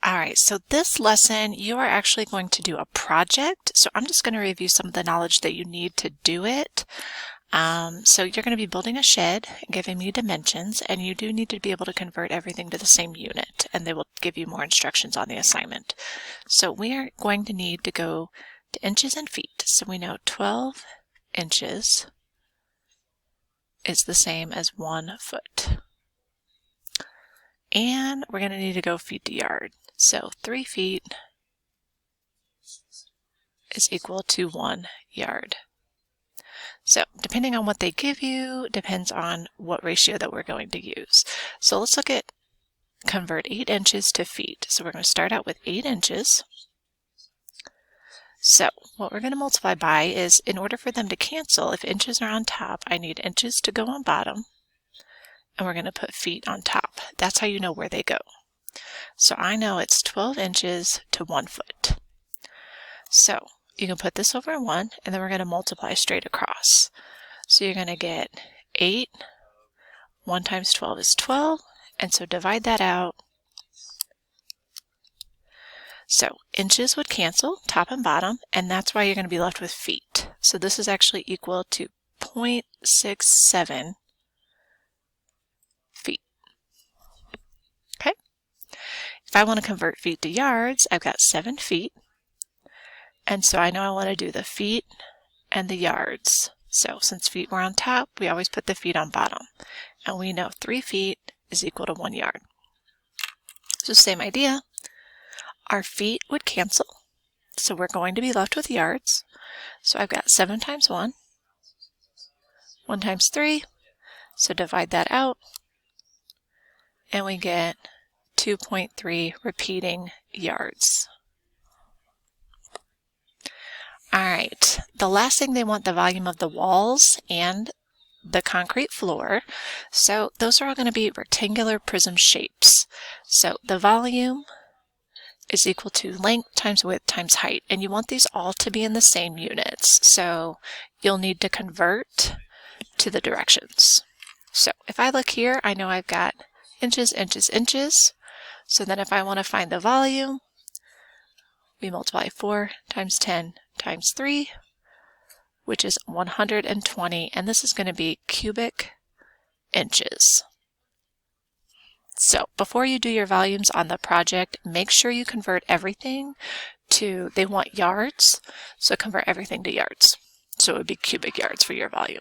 All right, so this lesson, you are actually going to do a project. So I'm just going to review some of the knowledge that you need to do it. So you're going to be building a shed, giving me dimensions, and you do need to be able to convert everything to the same unit, and they will give you more instructions on the assignment. So we are going to need to go to inches and feet. So we know 12 inches is the same as 1 foot. And we're going to need to go feet to yard. So 3 feet is equal to 1 yard. So depending on what they give you, depends on what ratio that we're going to use. So let's look at convert 8 inches to feet. So we're going to start out with 8 inches. So what we're going to multiply by is, in order for them to cancel, if inches are on top, I need inches to go on bottom, and we're going to put feet on top. That's how you know where they go. So I know it's 12 inches to 1 foot. So you can put this over 1, and then we're going to multiply straight across. So you're going to get 8, 1 times 12 is 12, and so divide that out. So inches would cancel, top and bottom, and that's why you're going to be left with feet. So this is actually equal to 0.67 feet. Okay? If I want to convert feet to yards, I've got 7 feet. And so I know I want to do the feet and the yards. So since feet were on top, we always put the feet on bottom. And we know 3 feet is equal to 1 yard. So same idea. Our feet would cancel. So we're going to be left with yards. So I've got 7 times 1. 1 times 3. So divide that out. And we get 2.3 repeating yards. All right, the last thing, they want the volume of the walls and the concrete floor. So those are all going to be rectangular prism shapes. So the volume is equal to length times width times height. And you want these all to be in the same units. So you'll need to convert to the directions. So if I look here, I know I've got inches, inches, inches. So then if I want to find the volume, we multiply 4 times 10 times 3, which is 120, and this is going to be cubic inches. So before you do your volumes on the project, make sure you convert everything to, they want yards, so convert everything to yards. So it would be cubic yards for your volume.